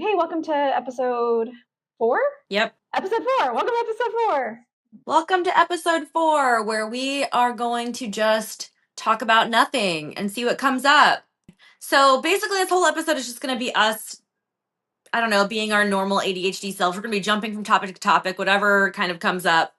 Hey, welcome to episode 4? Yep. Episode 4. Welcome to episode 4. Welcome to episode 4, where we are going to just talk about nothing and see what comes up. So basically, this whole episode is just going to be us, I don't know, being our normal ADHD selves. We're going to be jumping from topic to topic, whatever kind of comes up.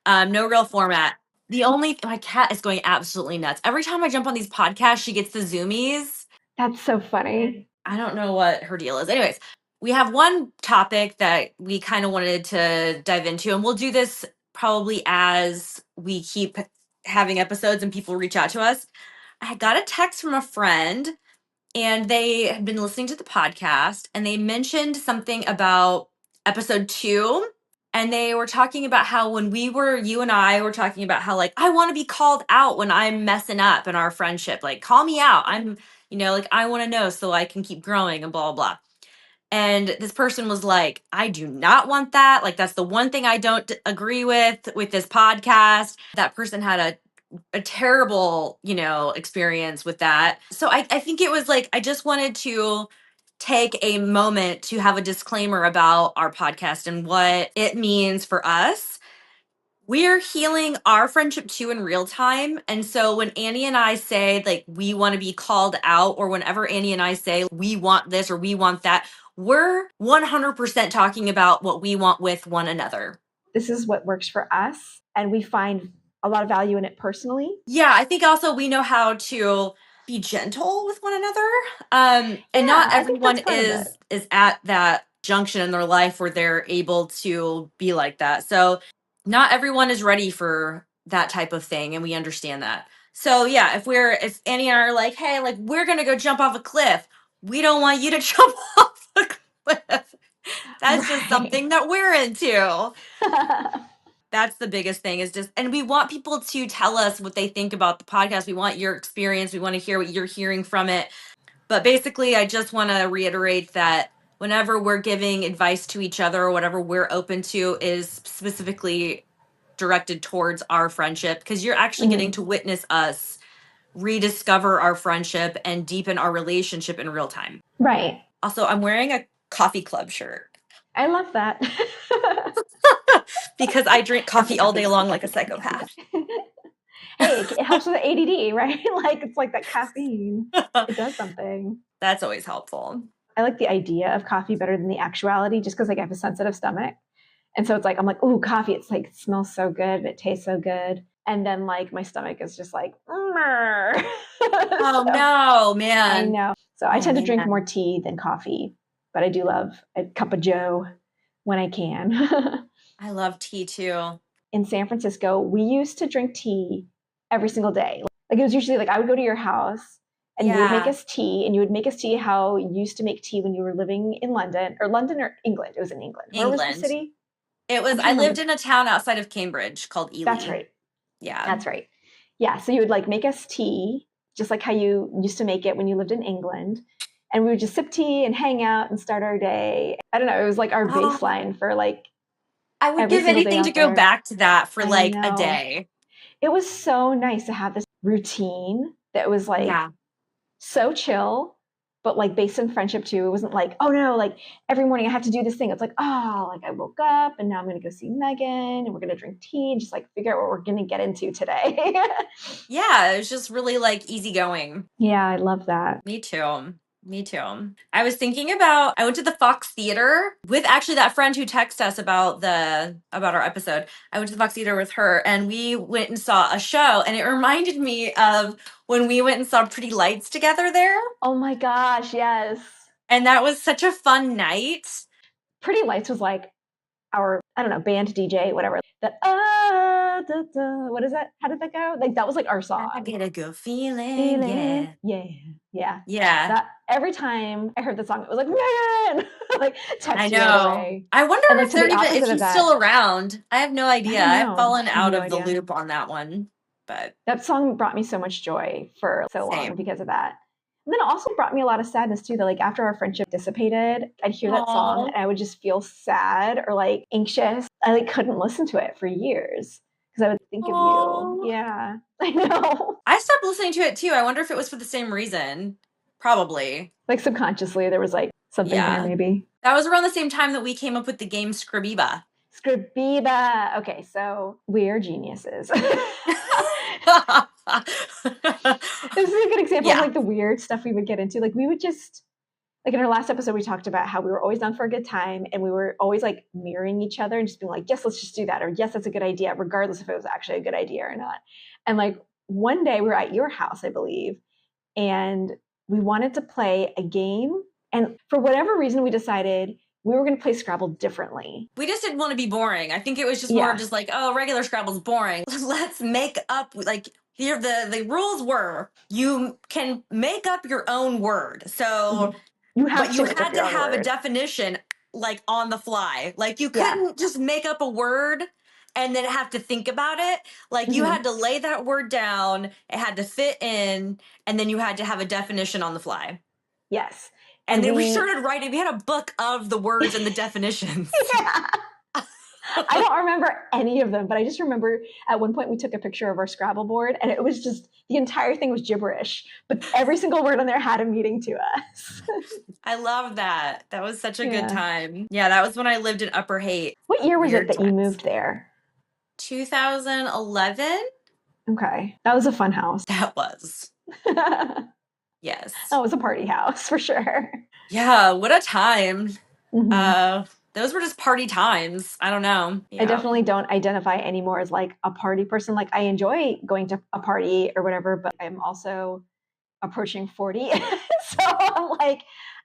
No real format. My cat is going absolutely nuts. Every time I jump on these podcasts, she gets the zoomies. That's so funny. I don't know what her deal is. Anyways, we have one topic that we kind of wanted to dive into, and we'll do this probably as we keep having episodes and people reach out to us. I got a text from a friend, and they had been listening to the podcast, and they mentioned something about episode 2. And they were talking about how you and I were talking about how, like, I want to be called out when I'm messing up in our friendship. Like, call me out. Like, I want to know so I can keep growing and blah, blah, blah. And this person was like, I do not want that. Like, that's the one thing I don't agree with this podcast. That person had a terrible, experience with that. So I think it was like, I just wanted to take a moment to have a disclaimer about our podcast and what it means for us. We're healing our friendship too in real time. And so when Annie and I say, like, we want to be called out, or whenever Annie and I say we want this or we want that, we're 100% talking about what we want with one another. This is what works for us, and we find a lot of value in it personally. Yeah, I think also we know how to be gentle with one another. And not everyone is at that junction in their life where they're able to be like that. So not everyone is ready for that type of thing, and we understand that. So yeah, if Annie and I are like, hey, like, we're gonna go jump off a cliff, we don't want you to jump off a cliff. That's just something that we're into. That's the biggest thing, and we want people to tell us what they think about the podcast. We want your experience. We want to hear what you're hearing from it. But basically, I just want to reiterate that whenever we're giving advice to each other or whatever we're open to is specifically directed towards our friendship, because you're actually getting to witness us rediscover our friendship and deepen our relationship in real time. Right. Also, I'm wearing a coffee club shirt. I love that. Because I drink coffee all day long like a psychopath. Hey, it helps with the ADD, right? Like, it's like that caffeine. It does something. That's always helpful. I like the idea of coffee better than the actuality, just because, like, I have a sensitive stomach. And so it's like, I'm like, ooh, coffee. It's like, it smells so good. It tastes so good. And then, like, my stomach is just like, oh, no, man. I know. So I tend to drink more tea than coffee, but I do love a cup of Joe when I can. I love tea too. In San Francisco, we used to drink tea every single day. Like, it was usually like I would go to your house and you would make us tea, and you would make us tea how you used to make tea when you were living in London or England. It was in England. Where was the city? I lived in a town outside of Cambridge called Ely. That's right. Yeah. That's right. Yeah. So you would, like, make us tea, just like how you used to make it when you lived in England. And we would just sip tea and hang out and start our day. I don't know. It was like our baseline for, like, I would give anything to go back to that for like a day. It was so nice to have this routine that was like so chill, but like based in friendship too. It wasn't like, oh no, like every morning I have to do this thing. It's like, oh, like I woke up and now I'm going to go see Megan and we're going to drink tea and just like figure out what we're going to get into today. Yeah, it was just really like easygoing. Yeah, I love that. Me too. I was thinking about, I went to the Fox Theater with actually that friend who texted us about our episode. I went to the Fox Theater with her, and we went and saw a show, and it reminded me of when we went and saw Pretty Lights together there. Oh my gosh, yes. And that was such a fun night. Pretty Lights was like our, I don't know, band DJ, whatever. What is that? How did that go? Like, that was like our song. I get a good feeling. Yeah. Every time I heard the song, it was like, man, like, I know. I wonder if he's still around. I have no idea. I've fallen out of the loop on that one. But that song brought me so much joy for so long because of that. And then it also brought me a lot of sadness too, that like after our friendship dissipated, I'd hear that song and I would just feel sad or like anxious. I like couldn't listen to it for years because I would think of you. Yeah, I know. I stopped listening to it too. I wonder if it was for the same reason. Probably. Like subconsciously there was like something there maybe. That was around the same time that we came up with the game Scribiba. Scribiba. Okay, so we are geniuses. This is a good example of like the weird stuff we would get into. Like we would just, like in our last episode, we talked about how we were always down for a good time and we were always like mirroring each other and just being like, yes, let's just do that. Or yes, that's a good idea, regardless if it was actually a good idea or not. And like one day we were at your house, I believe, and we wanted to play a game. And for whatever reason, we decided we were going to play Scrabble differently. We just didn't want to be boring. I think it was just more just like, oh, regular Scrabble's boring. Let's make up, like, here the rules were you can make up your own word. So you had to have a definition like on the fly. Like you couldn't just make up a word and then have to think about it. Like you had to lay that word down, it had to fit in, and then you had to have a definition on the fly. Yes. And then we started writing. We had a book of the words and the definitions. Yeah. I don't remember any of them, but I just remember at one point we took a picture of our Scrabble board and it was just, the entire thing was gibberish, but every single word on there had a meaning to us. I love that. That was such a good time. Yeah, that was when I lived in Upper Haight. What year was it that you moved there? 2011. Okay. That was a fun house. That was. Yes. That was a party house for sure. Yeah, what a time. Those were just party times. I don't know. Yeah. I definitely don't identify anymore as like a party person. Like I enjoy going to a party or whatever, but I'm also approaching 40. So I'm like,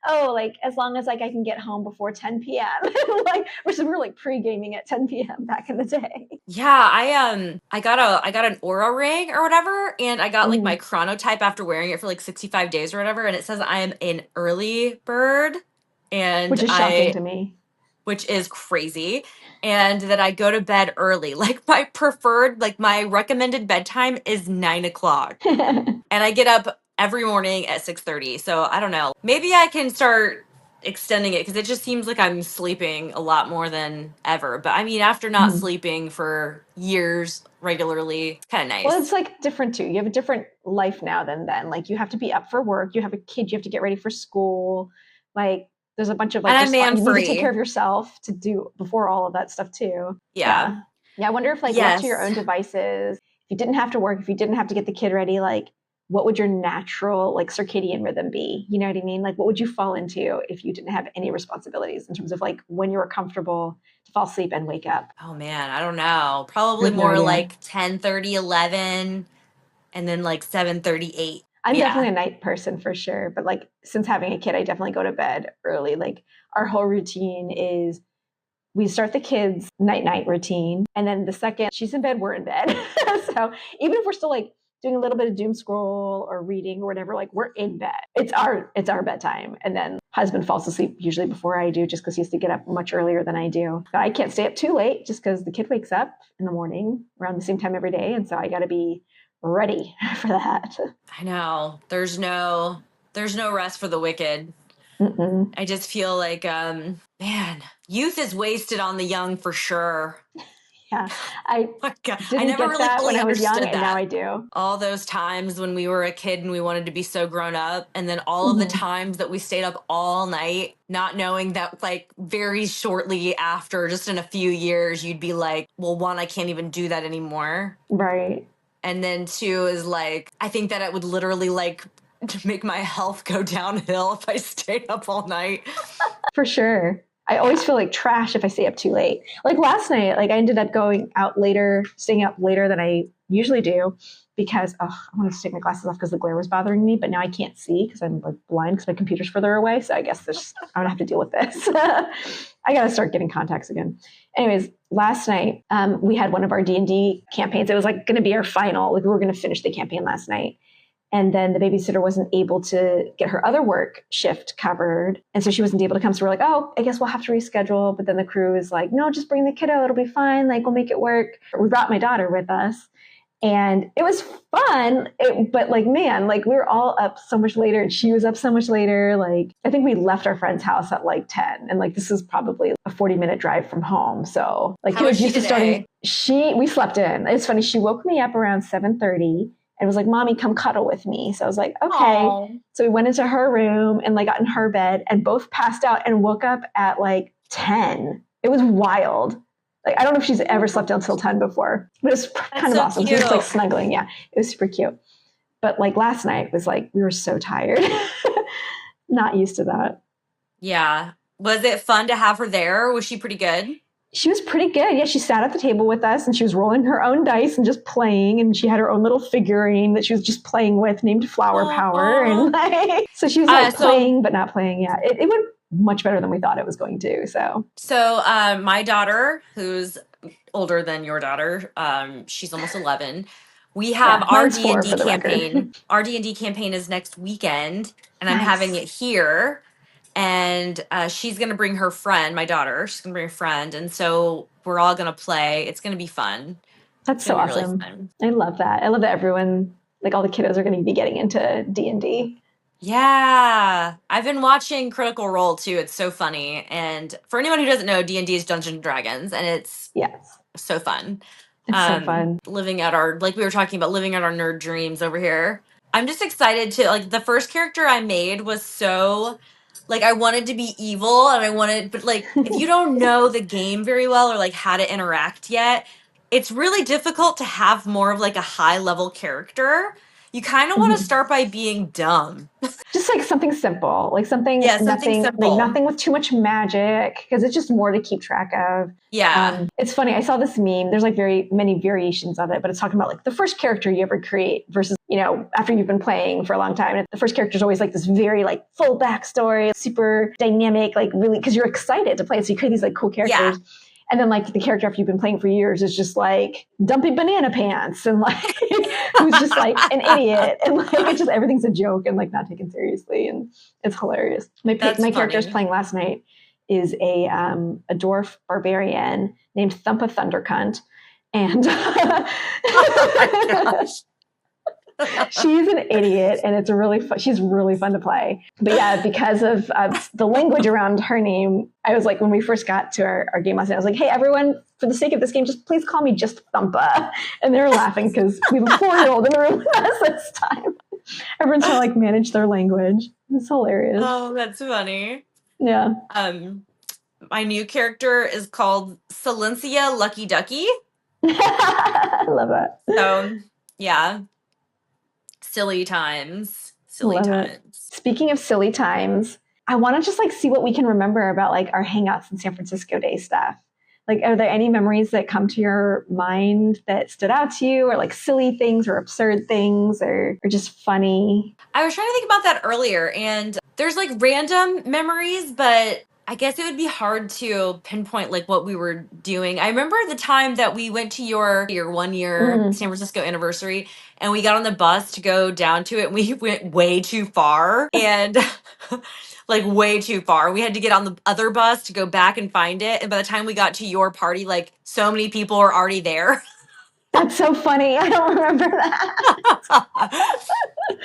oh, like as long as like I can get home before 10 p.m. Like we were like pre-gaming at 10 p.m. back in the day. Yeah, I got an Aura ring or whatever, and I got like my chronotype after wearing it for like 65 days or whatever, and it says I am an early bird, and which is shocking to me. Which is crazy, and that I go to bed early. Like my preferred, like my recommended bedtime is 9 o'clock, and I get up every morning at 6:30. So I don't know. Maybe I can start extending it because it just seems like I'm sleeping a lot more than ever. But I mean, after not sleeping for years regularly, it's kind of nice. Well, it's like different too. You have a different life now than then. Like you have to be up for work. You have a kid. You have to get ready for school. Like there's a bunch of like, you need to take care of yourself to do before all of that stuff too. Yeah. I wonder if like left to your own devices, if you didn't have to work, if you didn't have to get the kid ready, like what would your natural like circadian rhythm be? You know what I mean? Like what would you fall into if you didn't have any responsibilities in terms of like when you were comfortable to fall asleep and wake up? Oh man, I don't know. Probably more like 10:30, 11, and then like 7:30, 8. I'm definitely a night person for sure. But like since having a kid, I definitely go to bed early. Like our whole routine is we start the kids' night routine. And then the second she's in bed, we're in bed. So even if we're still like doing a little bit of doom scroll or reading or whatever, like we're in bed. It's our bedtime. And then husband falls asleep usually before I do just because he has to get up much earlier than I do. But I can't stay up too late just because the kid wakes up in the morning around the same time every day. And so I got to be ready for that. I know. There's no rest for the wicked. I just feel like, man, youth is wasted on the young for sure. Yeah, I didn't never get really that fully when I was young, understood and now I do. All those times when we were a kid and we wanted to be so grown up, and then all of the times that we stayed up all night, not knowing that like very shortly after, just in a few years, you'd be like, well, one, I can't even do that anymore. Right. And then two is like, I think that it would literally like make my health go downhill if I stayed up all night. For sure. I always feel like trash if I stay up too late. Like last night, like I ended up going out later, staying up later than I usually do because I wanted to take my glasses off because the glare was bothering me, but now I can't see because I'm like blind because my computer's further away. So I guess I'm gonna have to deal with this. I gotta start getting contacts again. Anyways, last night we had one of our D&D campaigns. It was like gonna be our final. Like we were gonna finish the campaign last night. And then the babysitter wasn't able to get her other work shift covered. And so she wasn't able to come. So we're like, oh, I guess we'll have to reschedule. But then the crew is like, no, just bring the kiddo. It'll be fine. Like, we'll make it work. We brought my daughter with us. And it was fun. But like, man, like we were all up so much later and she was up so much later. Like, I think we left our friend's house at like 10. And like, this is probably a 40-minute drive from home. So like, how was she today? We slept in. It's funny. She woke me up around 7:30. and was like, "Mommy, come cuddle with me." So I was like, okay. Aww. So we went into her room and like got in her bed and both passed out and woke up at like 10. It was wild. Like, I don't know if she's ever slept until 10 before, but it's kind of awesome. Cute. Just like snuggling. Yeah, it was super cute. But like last night was like, we were so tired. Not used to that. Yeah. Was it fun to have her there? Was she pretty good? She was pretty good. Yeah, she sat at the table with us and she was rolling her own dice and just playing. And she had her own little figurine that she was just playing with named Flower Power. And like, so she was like playing, but not playing. Yeah, it went much better than we thought it was going to. So my daughter, who's older than your daughter, she's almost 11. We have our D&D campaign. Our D&D campaign is next weekend, and I'm having it here. And she's going to bring her friend, my daughter. She's going to bring a friend. And so we're all going to play. It's going to be fun. That's so awesome. Really, I love that. I love that everyone, like all the kiddos are going to be getting into D&D. Yeah. I've been watching Critical Role too. It's so funny. And for anyone who doesn't know, D&D is Dungeons and Dragons. And it's so fun. It's so fun. Living out our, like we were talking about, living out our nerd dreams over here. I'm just excited to, like, the first character I made was so... Like, I wanted to be evil, and but, like, if you don't know the game very well or, like, how to interact yet, it's really difficult to have more of, like, a high-level character. You kind of want to start by being dumb. Just, like, something simple. Like, something simple. Like, nothing with too much magic, because it's just more to keep track of. Yeah. It's funny. I saw this meme. There's, like, very many variations of it, but it's talking about, like, the first character you ever create versus, you know, after you've been playing for a long time. And the first character is always, like, this very, like, full backstory, super dynamic, like, really, because you're excited to play. So you create these, like, cool characters. Yeah. And then, like, the character after you've been playing for years is just, like, dumpy banana pants and, like, who's just, like, an idiot. And, like, it's just everything's a joke and, like, not taken seriously. And it's hilarious. My character I was playing last night is a dwarf barbarian named Thumpa Thundercunt. And oh my gosh. She's an idiot, and it's really fun. She's really fun to play. But yeah, because of the language around her name, I was like, when we first got to our game last night, I was like, hey, everyone, for the sake of this game, just please call me just Thumpa. And they were laughing because we have a 4-year-old in the room with us this time. Everyone's trying to like manage their language. It's hilarious. Oh, that's funny. Yeah. My new character is called Silencia Lucky Ducky. I love that. So, yeah. Silly times. Silly times. Speaking of silly times, I want to just like see what we can remember about like our hangouts in San Francisco Day stuff. Like, are there any memories that come to your mind that stood out to you, or like silly things or absurd things or just funny? I was trying to think about that earlier, and there's like random memories, but I guess it would be hard to pinpoint like what we were doing. I remember the time that we went to your 1 year San Francisco anniversary, and we got on the bus to go down to it, and we went way too far, and like way too far. We had to get on the other bus to go back and find it. And by the time we got to your party, like so many people were already there. That's so funny. I don't remember that.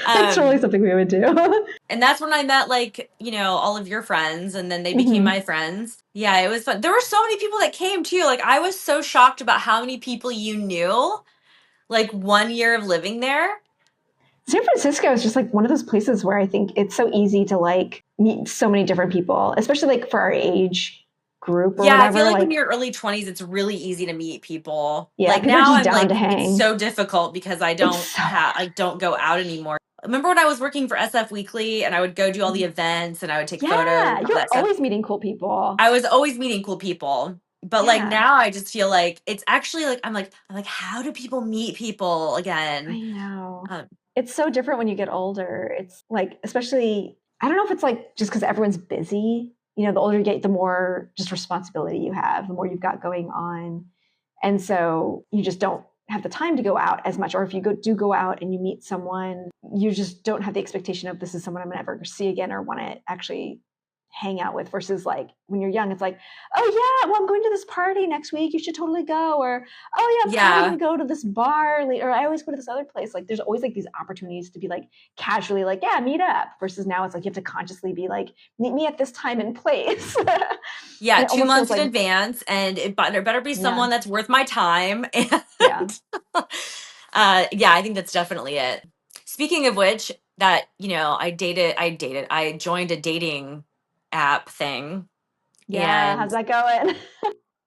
That's totally something we would do. And that's when I met, like, you know, all of your friends, and then they became my friends. Yeah, it was fun. There were so many people that came too. Like, I was so shocked about how many people you knew, like 1 year of living there. San Francisco is just like one of those places where I think it's so easy to like meet so many different people, especially like for our age group or whatever. I feel like in your early 20s, it's really easy to meet people. Yeah, like now I'm like, it's so difficult because I don't go out anymore. Remember when I was working for SF Weekly and I would go do all the events and I would take photos? Yeah, you're always meeting cool people. I was always meeting cool people. But like now I just feel like it's actually like, I'm like, how do people meet people again? I know. It's so different when you get older. It's like, especially, I don't know if it's like just because everyone's busy. You know, the older you get, the more just responsibility you have, the more you've got going on. And so you just don't have the time to go out as much. Or if you do go out and you meet someone, you just don't have the expectation of this is someone I'm going to ever see again or want to actually hang out with, versus like when you're young, it's like, oh yeah, well, I'm going to this party next week, you should totally go. Or, oh yeah, I'm going to go to this bar, or I always go to this other place. Like there's always like these opportunities to be like casually like, yeah, meet up, versus now it's like you have to consciously be like, meet me at this time and place. Yeah, 2 months in advance, and there better be someone that's worth my time. And Yeah, I think that's definitely it. Speaking of which, that, I joined a dating app thing, Yeah, how's and that going?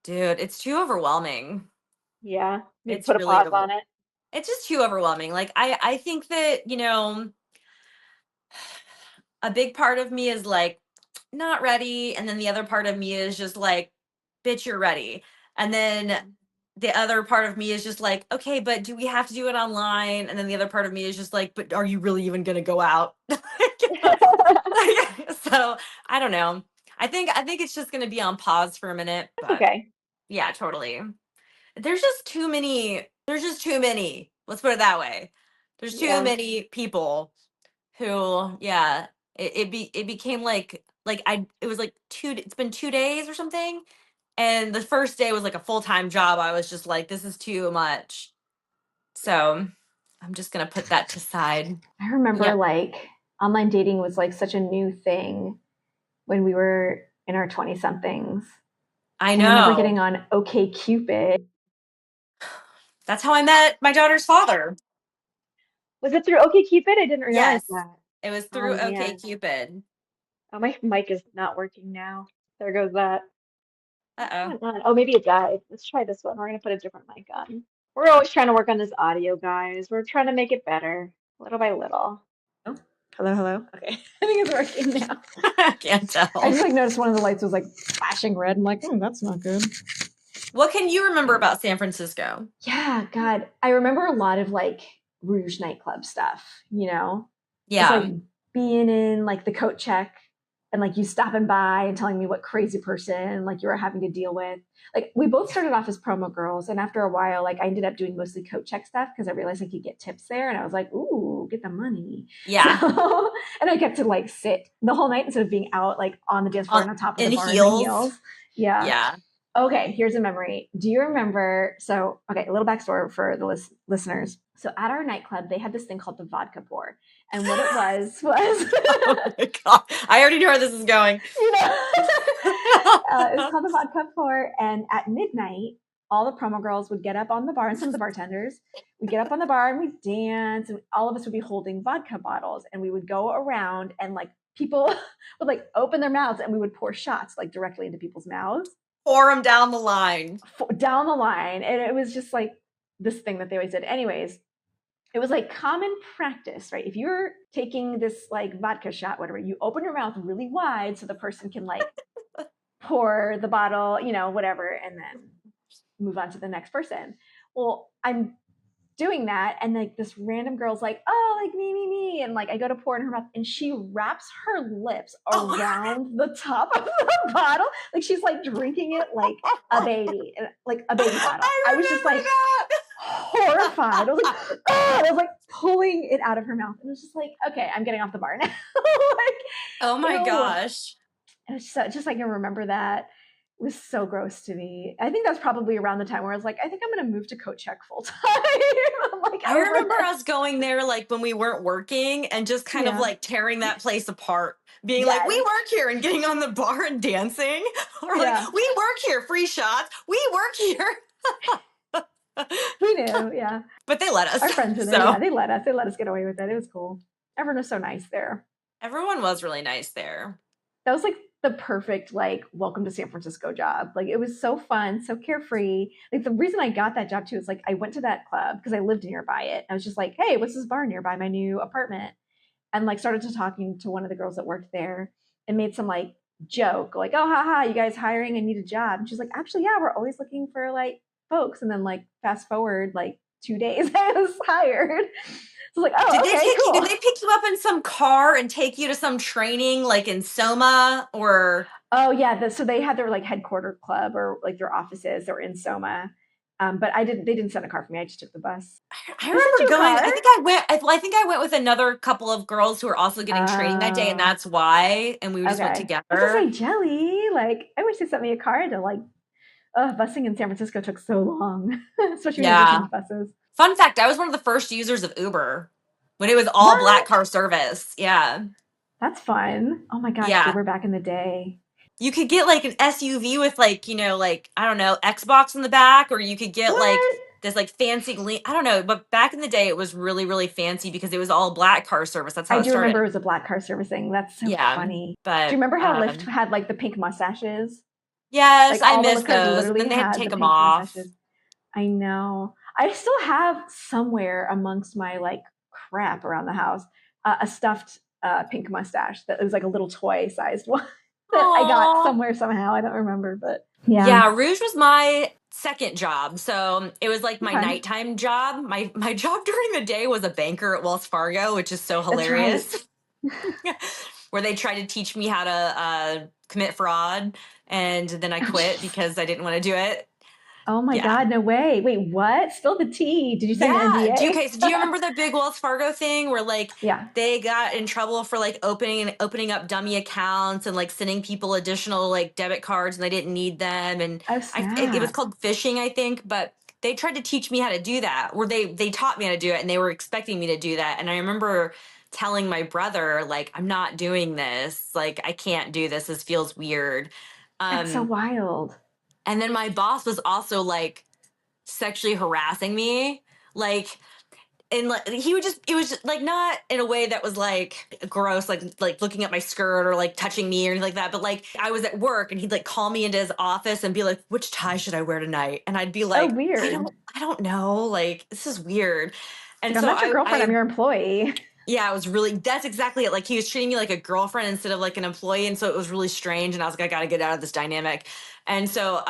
dude, it's too overwhelming. Yeah, need to It's put a really pause over. on it. It's just too overwhelming. Like I think that, a big part of me is like not ready, and then the other part of me is just like, bitch, you're ready. And then the other part of me is just like, okay, but do we have to do it online? And then the other part of me is just like, but are you really even gonna go out? So I don't know. I think it's just gonna be on pause for a minute, That's but okay. yeah, totally. There's just too many. There's just too many. Let's put it that way. There's too Yeah. many people who, yeah, it became like it was like it's been 2 days or something, and the first day was like a full-time job. I was just like, this is too much. So I'm just gonna put that to side. I remember Yeah, like online dating was like such a new thing when we were in our 20 somethings. I And I remember know. getting on OK Cupid. That's how I met my daughter's father. Was it through OK Cupid? I didn't realize Yes, that. it was Oh through OK man. Cupid. Oh, my mic is not working now. There goes that. What's Uh-oh. going on? Oh, maybe it died. Let's try this one. We're gonna put a different mic on. We're always trying to work on this audio, guys. We're trying to make it better, little by little. Oh, hello, hello. Okay, I think it's working now. I can't I tell. just like noticed one of the lights was like flashing red. I'm like, that's not good. What can you remember about San Francisco? Yeah, God, I remember a lot of like Rouge nightclub stuff. Just like Yeah. being in like the coat check and like you stopping by and telling me what crazy person like you were having to deal with. Like we both started off as promo girls, and after a while, like I ended up doing mostly coat check stuff because I realized I could get tips there, and I was like, ooh, get the money. Yeah. So and I kept to like sit the whole night instead of being out like on the dance floor and on top of the In bar in my heels. heels. Yeah. Yeah. Okay, here's a memory. Do you remember? So, okay, a little backstory for the listeners. So, at our nightclub, they had this thing called the vodka pour, and what it was, Oh my God. I already know where this is going. it was called the vodka pour, and at midnight, all the promo girls would get up on the bar, and some of the bartenders would get up on the bar and we'd dance, and all of us would be holding vodka bottles, and we would go around, and like people would like open their mouths, and we would pour shots like directly into people's mouths. Pour them down the line. Down the line. And it was just like this thing that they always did. Anyways, it was like common practice, right? If you're taking this like vodka shot, whatever, you open your mouth really wide so the person can like pour the bottle, whatever, and then move on to the next person. Well, I'm doing that, and like this random girl's like, oh, like me, and like I go to pour in her mouth, and she wraps her lips around the top of the bottle, like she's like drinking it like a baby, like a baby bottle. I was just like that. horrified. I was like, oh, I was like pulling it out of her mouth, and it was just like, okay, I'm getting off the bar now. Like, Oh my ew. gosh. And it's just I can remember that. It was so gross to me. I think that's probably around the time where I was like, I think I'm going to move to coat check full time. I'm like, I remember this. us going there like when we weren't working and just kind of Yeah. like tearing that place apart. Being like, we Yes. work here, and getting on the bar and dancing. Or like, Yeah. we work here, free shots. We work here. We knew. Yeah. But they let us. Our friends were there. Yeah. So They let us. They let us get away with it. It was cool. Everyone was so nice there. everyone was really nice there. That was like the perfect like welcome to San Francisco job. Like it was so fun, so carefree. Like the reason I got that job too is like I went to that club because I lived nearby it. I was just like, hey, what's this bar nearby my new apartment? And like started to talking to one of the girls that worked there and made some like joke like, oh, haha, you guys hiring? I need a job. And she's like, actually, yeah, we're always looking for like folks. And then like fast forward like 2 days, I was hired. So like, oh, okay, cool. Did they pick you up in some car and take you to some training like in Soma or? Oh yeah, so they had their like headquarter club or like their offices. They were in Soma, but I didn't. They didn't send a car for me. I just took the bus. I They sent remember you a going. car? I think I went with another couple of girls who were also getting training that day, and Oh, that's why. And we just went okay. I was gonna together. say jelly. Like I wish they sent me a car to like. Busing in San Francisco took so long, especially when you had to Yeah. change buses. Fun fact: I was one of the first users of Uber when it was all black What? car service. Yeah. That's fun. Oh my gosh, Yeah. Uber back in the day. You could get like an SUV with like, like, I don't know, Xbox in the back, or you could get like What? this like fancy, I don't know, but back in the day it was really, really fancy because it was all black car service. That's how I it do remember started. it was a black car servicing. That's so Yeah. funny. Do you But remember how Lyft had like the pink mustaches? yes, Like I all the miss Lyft cars those. And literally then they had to had take the them pink off. mustaches. I know. I still have somewhere amongst my like crap around the house a stuffed pink mustache that was like a little toy sized one that I got Aww. somewhere somehow. I don't remember, but yeah. Yeah, Rouge was my second job. So it was like my Okay. nighttime job. My job during the day was a banker at Wells Fargo, which is so That's right. hilarious. Where they tried to teach me how to commit fraud, and then I Oh, quit jeez. because I didn't want to do it. Oh my Yeah. God, no way. Wait, what? Spill the tea. Did you sign an Yeah. NDA? Okay, so do you remember the big Wells Fargo thing where like Yeah. they got in trouble for like opening up dummy accounts and like sending people additional like debit cards and they didn't need them, and Oh, it was snap. called phishing, I think, but they tried to teach me how to do that. Or they taught me how to do it and they were expecting me to do that. And I remember telling my brother like I'm not doing this. Like I can't do this. This feels weird. That's so Um wild. and then my boss was also like sexually harassing me. Like and like he would just it was just, like not in a way that was like gross like looking at my skirt or like touching me or anything like that, but like I was at work and he'd like call me into his office and be like, which tie should I wear tonight? And I'd be Oh, like, weird. I don't know, like this is weird. It's And like, I'm so not your girlfriend, I'm I your employee. yeah, it was really, that's exactly it. Like he was treating me like a girlfriend instead of like an employee. And so it was really strange. And I was like, I got to get out of this dynamic. And so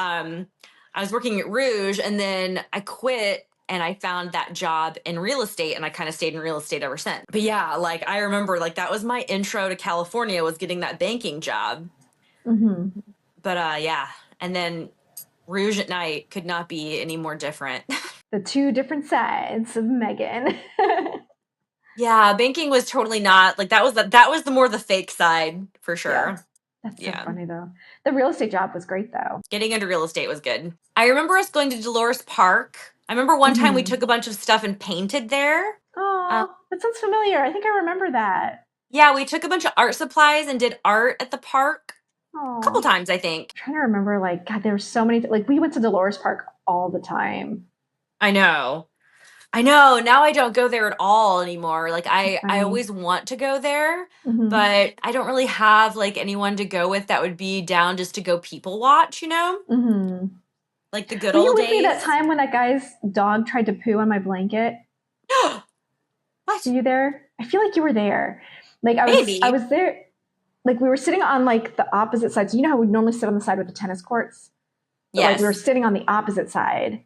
I was working at Rouge and then I quit and I found that job in real estate and I kind of stayed in real estate ever since. But yeah, like I remember like that was my intro to California, was getting that banking job. Mm-hmm. But yeah. And then Rouge at night could not be any more different. The two different sides of Megan. Yeah, banking was totally not like that was the more the fake side for Yeah. sure. That's so Yeah. funny though. The real estate job was great though. Getting into real estate was good. I remember us going to Dolores Park. I remember one time we Mm-hmm. took a bunch of stuff and painted there. Um, Oh, that sounds familiar. I think I remember that. yeah, we took a bunch of art supplies and did art at the park a couple Oh, times, I think. I'm trying to remember. Like, God, there were so many. Like, we went to Dolores Park all the time. I know. I know. Now I don't go there at all anymore. Like So I funny. always want to go there, Mm-hmm. but I don't really have like anyone to go with that would be down just to go people watch, you know? Mm-hmm. Like the good Were you old with me that days. time when that guy's dog tried to poo on my blanket? Were What? you there? I feel like you were there. Like I Maybe. was there. Like we were sitting on like the opposite sides. You know how we normally sit on the side with the tennis courts, but like we were Yes. sitting on the opposite side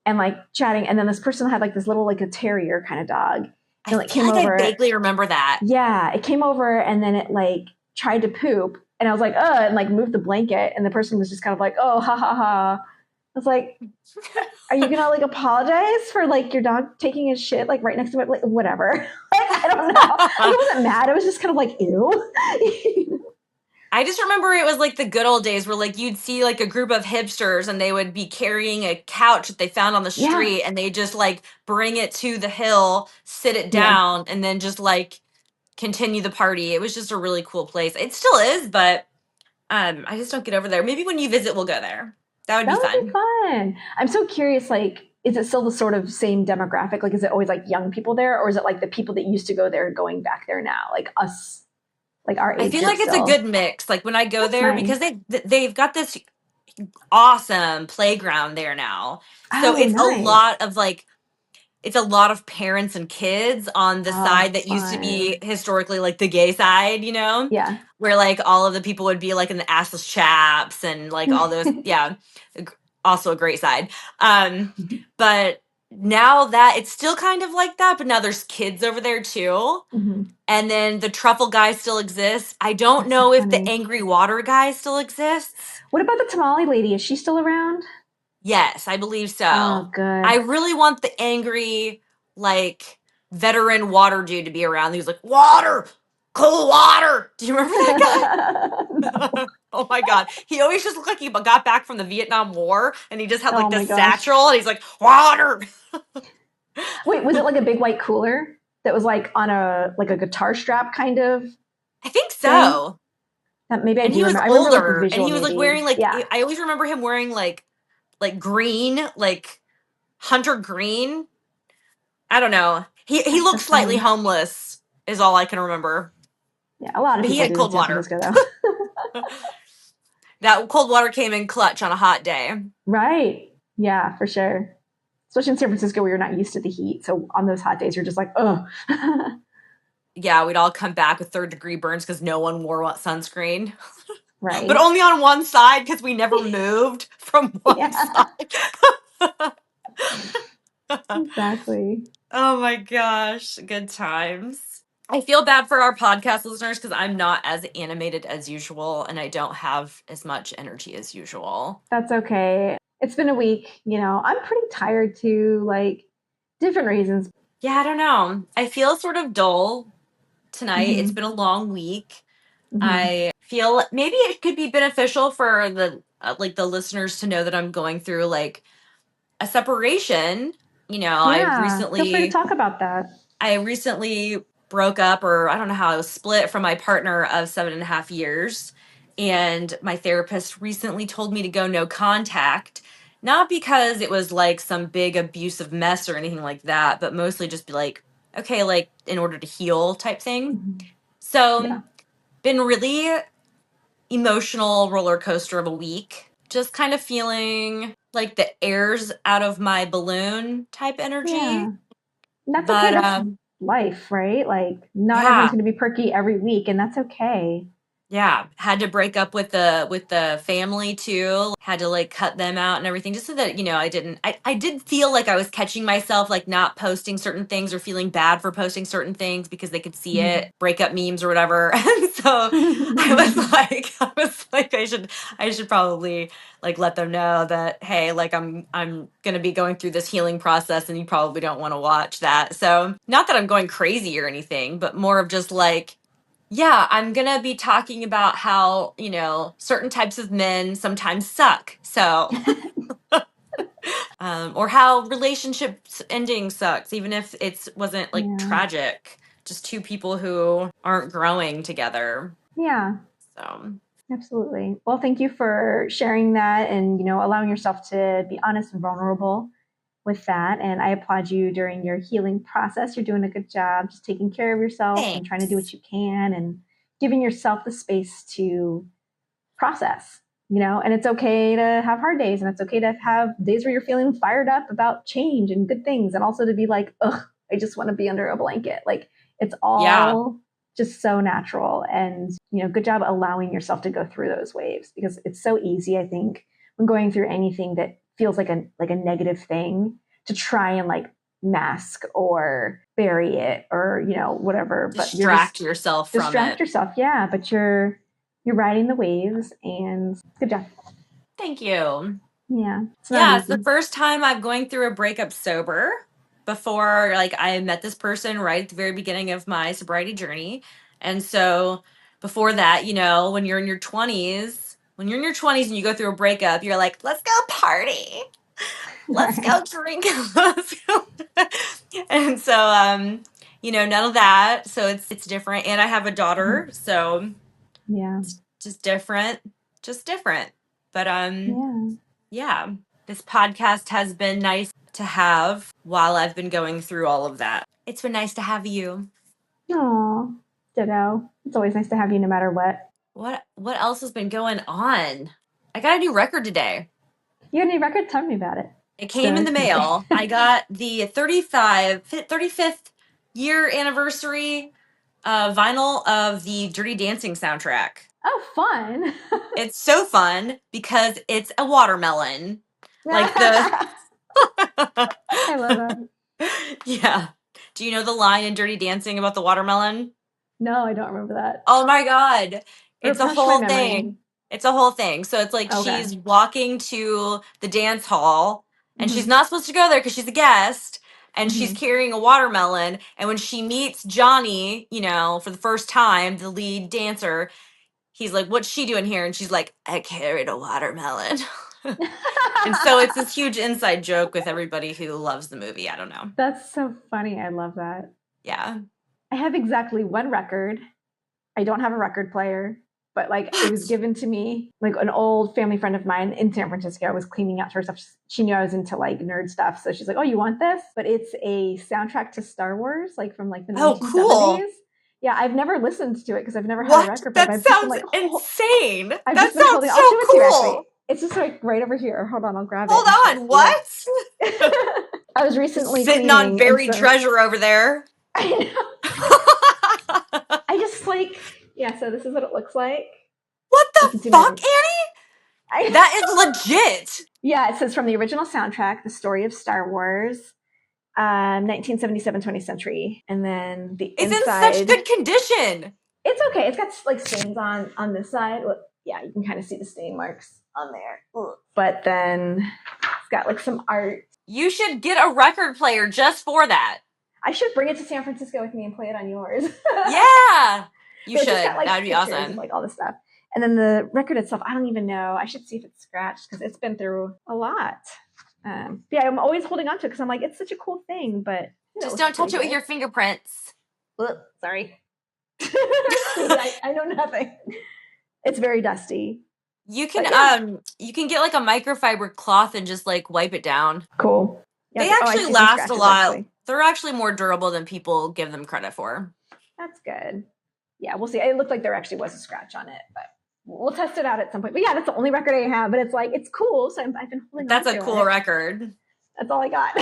and like chatting. And then this person had like this little like a terrier kind of dog, I and like feel came like I over. vaguely remember that. Yeah, it came over and then it like tried to poop, and I was like, and like moved the blanket, and the person was just kind of like, oh, ha ha ha. I was like, are you gonna like apologize for like your dog taking his shit like right next to it, like whatever? Like I don't know. Like I wasn't mad. I was just kind of like, ew. I just remember it was like the good old days where like you'd see like a group of hipsters and they would be carrying a couch that they found on the Yeah, street and they just like bring it to the hill, sit it yeah. down, and then just like continue the party. It was just a really cool place. It still is, but I just don't get over there. Maybe when you visit we'll go there. That would be That would be fun. fun. I'm so curious. Like, is it still the sort of same demographic? Like, is it always like young people there, or is it like the people that used to go there going back there now, like us, like our I age feel group like it's a still? good mix. Like when I go That's there nice. because they've got this awesome playground there now. So Oh, nice. it's a lot of parents and kids on the Oh, side that used to be fun. historically like the gay side, you know, Yeah. where like all of the people would be like in the assless chaps and like all those, yeah, also a great side. But now that it's still kind of like that, but now there's kids over there too. Mhm. And then the truffle guy still exists. I don't That's so know if the funny. angry water guy still exists. What about the tamale lady? Is she still around? Yes, I believe Oh, so. I good. really want the angry, like, veteran water dude to be around. He was like, water, cool water. Do you remember that No. guy? Oh my God. He always just looked like he got back from the Vietnam War and he just had Oh like my this gosh. satchel and he's like, water. Wait, was it like a big white cooler that was like on a like a guitar strap kind of I think thing? so. That maybe I And do he was remember. I remember like the older and visual he was like maybe. wearing like, Yeah. I always remember him wearing like green, like Hunter Green. I don't know. He looked That's slightly funny. homeless, is all I can remember. Yeah, a lot of But he people had do in cold San water. Francisco, though. That cold water came in clutch on a hot day. Right. Yeah, for sure. Especially in San Francisco where you're not used to the heat. So on those hot days, you're just like, oh. Yeah, we'd all come back with third-degree burns because no one wore sunscreen. But Right. only on one side because we never moved from one Yeah, side. exactly. Oh my gosh, good times. I feel bad for our podcast listeners because I'm not as animated as usual and I don't have as much energy as usual. That's okay. It's been a week. I'm pretty tired too, like different reasons. Yeah, I don't know. I feel sort of dull tonight. It's been Mm-hmm. a long week. Mm-hmm. I feel maybe it could be beneficial for the like the listeners to know that I'm going through like a separation. Yeah, feel free to talk about that. I recently broke up, or I don't know how I was split from my partner of 7.5 years. And my therapist recently told me to go no contact, not because it was like some big abusive mess or anything like that, but mostly just be like, okay, like in order to heal type thing. Mm-hmm. So, Yeah. been really emotional roller coaster of a week. Just kind of feeling like the air's out of my balloon type energy. Yeah. And that's okay. But That's life, right? Like, not everyone's yeah, going to be perky every week, and that's okay. yeah, had to break up with the family too. Had to like cut them out and everything just so that, I did feel like I was catching myself like not posting certain things or feeling bad for posting certain things because they could see it, breakup memes or whatever. And so I was like I should probably like let them know that hey, like I'm going to be going through this healing process and you probably don't want to watch that. So, not that I'm going crazy or anything, but more of just like yeah, I'm gonna be talking about how, certain types of men sometimes suck. So, or how relationships ending sucks, even if it wasn't like Yeah. tragic, just two people who aren't growing together. Yeah. So, Absolutely. Well, thank you for sharing that and, allowing yourself to be honest and vulnerable with that. And I applaud you during your healing process. You're doing a good job just taking care of yourself and trying to do thanks. what you can and giving yourself the space to process, and it's okay to have hard days and it's okay to have days where you're feeling fired up about change and good things and also to be like, ugh, I just want to be under a blanket. Like it's Yeah, all just so natural and, good job allowing yourself to go through those waves because it's so easy, I think, when going through anything that feels like a negative thing to try and like mask or bury it or, whatever, but you're just distract yourself from distract it. yourself. Yeah, but you're riding the waves and good job. Thank you. Yeah, it's not Yeah, it's the easy. first time I'm going through a breakup sober. Before, like, I met this person right at the very beginning of my sobriety journey. And so, before that, when you're in your 20s and you go through a breakup, you're like, let's go party. Let's go Right. drink. Let's go. And so, none of that. So it's different. And I have a daughter, so Yeah. it's just different. Just different. But Yeah. yeah, this podcast has been nice to have while I've been going through all of that. It's been nice to have you. Aw, ditto. It's always nice to have you no matter what. What else has been going on? I got a new record today. You got any record? Tell me about it. It came in So the excited. mail. I got the 35th year anniversary vinyl of the Dirty Dancing soundtrack. Oh, fun. It's so fun because it's a watermelon. Like the I love that. Yeah. Do you know the line in Dirty Dancing about the watermelon? No, I don't remember that. Oh my God. It's a Refresh my whole memory. thing. It's a whole thing. So it's like Okay. she's walking to the dance hall and she's Mm-hmm. not supposed to go there because she's a guest and she's Mm-hmm. carrying a watermelon. And when she meets Johnny, for the first time, the lead dancer, he's like, "What's she doing here?" And she's like, "I carried a watermelon." And so it's this huge inside joke with everybody who loves the movie. I don't know. That's so funny. I love that. Yeah. I have exactly one record. I don't have a record player. but like it was given to me. Like an old family friend of mine in San Francisco was cleaning out her stuff. She knew I was into like nerd stuff, so she's like, "Oh, you want this?" But it's a soundtrack to Star Wars, like from like the Oh, 1970s. cool. Yeah, I've never listened to it because I've never had a What? record player. But That I've just been sounds like, insane. I've That just been sounds holding. I'll so show it to you actually. cool. It's just like right over here. Hold on, I'll grab it Hold and show it on, to you. what? I was recently Sitting on cleaning, and buried so treasure over there. I know. I just like, yeah. So this is what it looks like. What You the can see fuck, my. Annie? I, That is legit. yeah, it says from the original soundtrack, the story of Star Wars, 1977, 20th century, and then the It's in such inside. good condition. It's okay. It's got like stains on this side. Well, yeah, you can kind of see the stain marks on there. But then it's got like some art. You should get a record player just for that. I should bring it to San Francisco with me and play it on yours. Yeah, you so should. It's just got like That'd be pictures awesome. of like all this stuff. And then the record itself, I don't even know. I should see if it's scratched because it's been through a lot. Yeah, I'm always holding on to it because I'm like, it's such a cool thing, but Just don't touch it with your fingerprints. Sorry. See, I know nothing. It's very dusty. You can you can get like a microfiber cloth and just like wipe it down. Cool. Yeah, They actually last a lot. Actually. They're actually more durable than people give them credit for. That's good. Yeah, we'll see. It looked like there actually was a scratch on it, but we'll test it out at some point. But yeah, that's the only record I have. But it's like it's cool, so I've been holding. That's a cool record. That's all I got.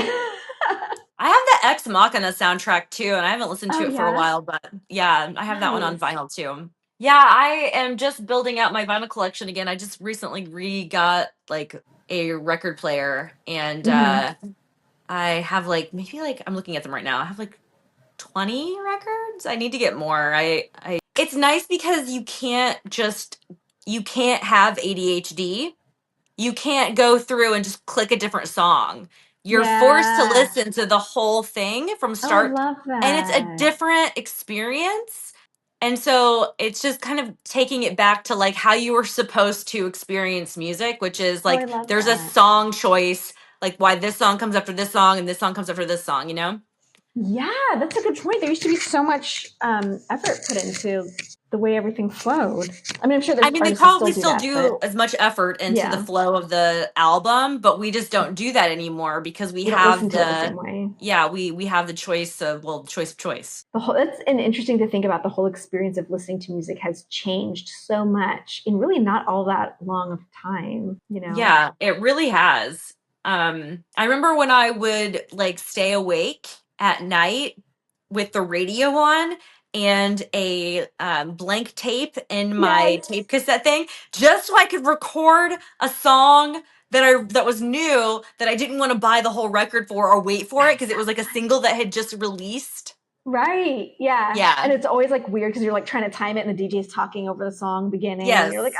I have the Ex Machina soundtrack too, and I haven't listened to it for a while. But yeah, I have that one on vinyl too. Yeah, I am just building out my vinyl collection again. I just recently got like a record player, and I have like maybe like I'm looking at them right now. I have like 20 records. I need to get more. I It's nice because you can't have ADHD. You can't go through and just click a different song. You're forced to listen to the whole thing from start. I love that. And it's a different experience. And so it's just kind of taking it back to like how you were supposed to experience music, which is like there's a song choice, like why this song comes after this song and this song comes after this song, you know? Yeah, that's a good point. There used to be so much effort put into the way everything flowed. I mean, I'm sure there's they probably still do as much effort into the flow of the album, but we just don't do that anymore because we have the same way. Yeah, we have the choice of choice. That's interesting to think about. The whole experience of listening to music has changed so much in really not all that long of time, you know? Yeah, it really has. I remember when I would like stay awake at night with the radio on and a blank tape in my tape cassette thing, just so I could record a song that was new that I didn't want to buy the whole record for or wait for it because it was like a single that had just released. Right. Yeah. Yeah. And it's always like weird because you're like trying to time it and the DJ's talking over the song beginning. Yes. And you're like,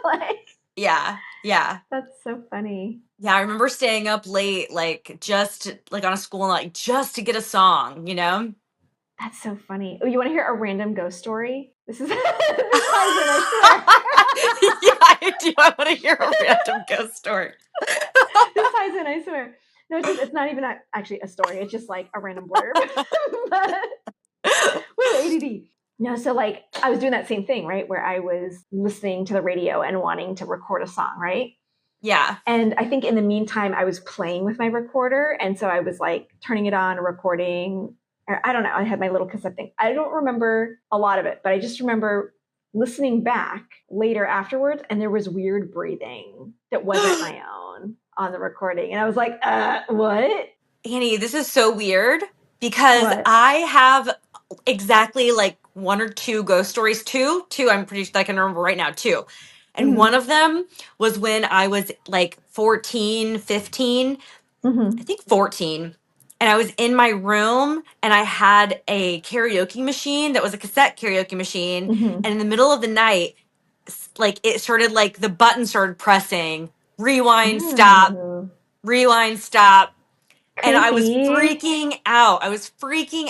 like. Yeah. Yeah. That's so funny. Yeah, I remember staying up late, like just like on a school night, just to get a song, you know? That's so funny. Oh, you want to hear a random ghost story? This is this ties in, I swear. Yeah, I do. I want to hear a random ghost story. This ties in, I swear. No, it's not even actually a story. It's just like a random blurb. Woo, ADD. No, so like I was doing that same thing, right? Where I was listening to the radio and wanting to record a song, right? Yeah. And I think in the meantime, I was playing with my recorder. And so I was like turning it on, recording. Or I don't know. I had my little cassette thing. I don't remember a lot of it, but I just remember listening back later afterwards. And there was weird breathing that wasn't my own on the recording. And I was like, what? Annie, this is so weird because I have exactly like one or two ghost stories. Two, I'm pretty sure I can remember right now, two. And one of them was when I was like 14, 15, I think 14. And I was in my room and I had a karaoke machine that was a cassette karaoke machine. And in the middle of the night, like it started like the button started pressing, rewind, stop, rewind, stop. And I was freaking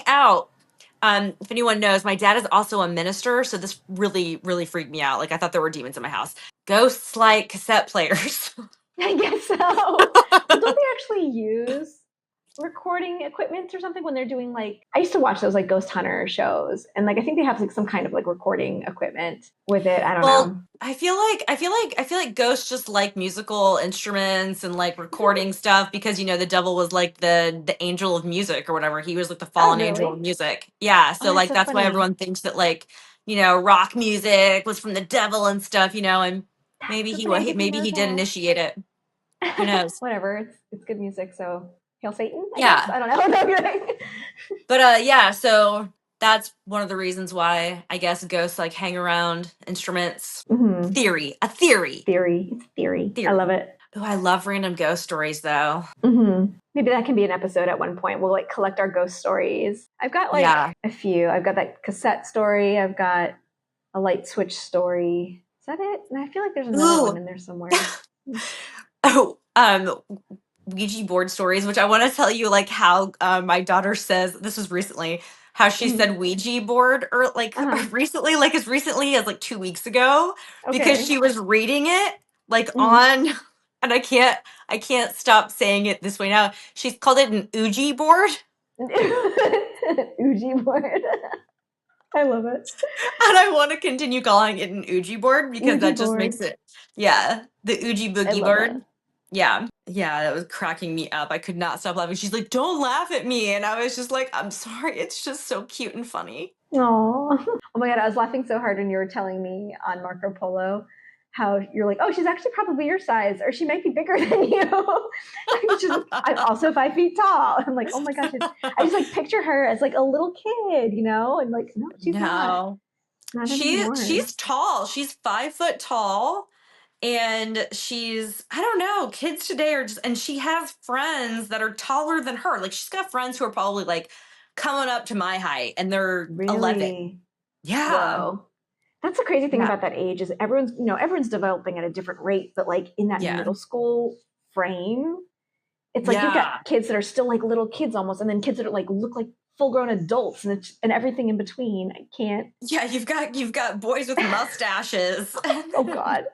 out. If anyone knows, my dad is also a minister, so this really, really freaked me out. Like I thought there were demons in my house. Ghosts like cassette players. I guess so. Well, don't they actually use recording equipment or something when they're doing like I used to watch those like ghost hunter shows and like I think they have like some kind of like recording equipment with it. I don't Well, know. I feel like ghosts just like musical instruments and like recording stuff because the devil was like the angel of music or whatever. He was like the Oh, fallen angel of really? music. Yeah, Oh, so that's like so that's why funny. everyone thinks that like rock music was from the devil and stuff. And That's maybe so funny. I didn't maybe know he did that. initiate it. Who knows? Whatever. It's good music, so hail Satan, I guess. Yeah. I don't know. No, you're right. But yeah, so that's one of the reasons why I guess ghosts like hang around instruments. Mm-hmm. A theory. Theory. It's theory. I love Theory. it. Oh, I love random ghost stories though. Mm-hmm. Maybe that can be an episode at one point. We'll like collect our ghost stories. I've got like Yeah. a few. I've got that cassette story. I've got a light switch story. Is that it? And I feel like there's another one Ooh. in there somewhere. Oh, Ouija board stories, which I want to tell you like how my daughter says this was recently how she Mm-hmm. said Ouija board or like Uh-huh. recently, like as recently as like 2 weeks ago, because Okay. she was reading it like Mm-hmm. on and I can't stop saying it this way now. She's called it an Ouija board. Ouija board. I love it. And I want to continue calling it an Ouija board because Ouija that just board. makes it, yeah, the Ouija I boogie love board. that. Yeah. Yeah, that was cracking me up. I could not stop laughing. She's like, don't laugh at me. And I was just like, I'm sorry. It's just so cute and funny. Oh. Oh my god, I was laughing so hard when you were telling me on Marco Polo how you're like, oh, she's actually probably your size, or she might be bigger than you. I'm also 5 feet tall. I'm like, oh my gosh, I just like picture her as like a little kid, and like, no, she's No. not anymore. She's tall. She's 5 foot tall. And I don't know, kids today are just, and she has friends that are taller than her. Like she's got friends who are probably like coming up to my height and they're 11. Really? Yeah. Whoa. That's the crazy thing Yeah. about that age is everyone's developing at a different rate, but like in that Yeah. middle school frame, it's like you've Yeah. got kids that are still like little kids almost, and then kids that are like look like full grown adults, and everything in between. I can't. Yeah, you've got boys with mustaches. Oh God,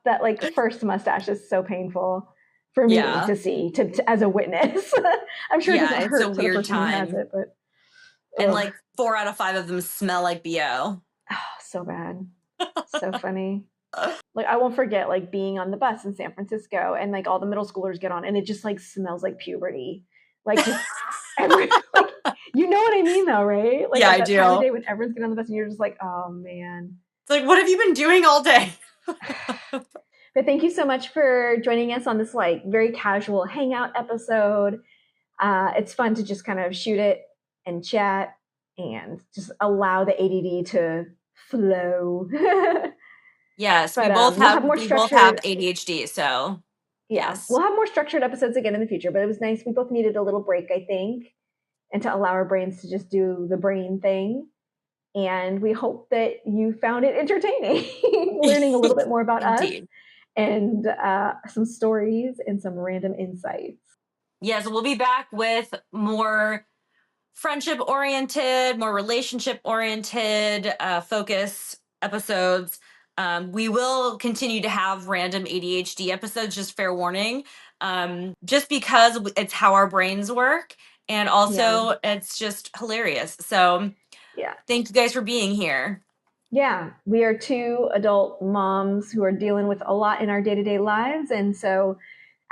that like first mustache is so painful for me Yeah. to see as a witness. I'm sure it Yeah, doesn't it's a hurt for the weird person who has time. it, but And ugh, like 4 out of 5 of them smell like BO. oh, so bad, so funny. Like I won't forget like being on the bus in San Francisco and like all the middle schoolers get on and it just like smells like puberty. Like just like you know what I mean though, right? Like Yeah, at I that time of do. day when everyone's getting on the bus and you're just like, oh man. It's like, what have you been doing all day? But thank you so much for joining us on this like very casual hangout episode. It's fun to just kind of shoot it and chat and just allow the ADD to flow. Yes, But we'll have more we both have structured. ADHD, so Yeah, yes. we'll have more structured episodes again in the future. But it was nice. We both needed a little break, I think, and to allow our brains to just do the brain thing. And we hope that you found it entertaining, learning a little bit more about us Indeed. and some stories and some random insights. Yes, we'll be back with more friendship oriented, more relationship oriented focus episodes. We will continue to have random ADHD episodes, just fair warning, just because it's how our brains work. And Yeah. also, it's just hilarious. So, Yeah. thank you guys for being here. Yeah. We are two adult moms who are dealing with a lot in our day to day lives. And so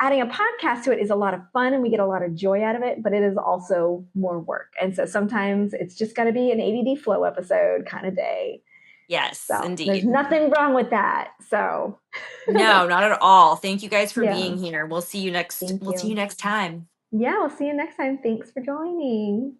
adding a podcast to it is a lot of fun and we get a lot of joy out of it, but it is also more work. And so sometimes it's just got to be an ADD flow episode kind of day. Yes, So there's indeed. nothing wrong with that. So No, not at all. Thank you guys for yeah. being here. We'll see you next Thank we'll see you you. next time. Yeah, we'll see you next time. Thanks for joining.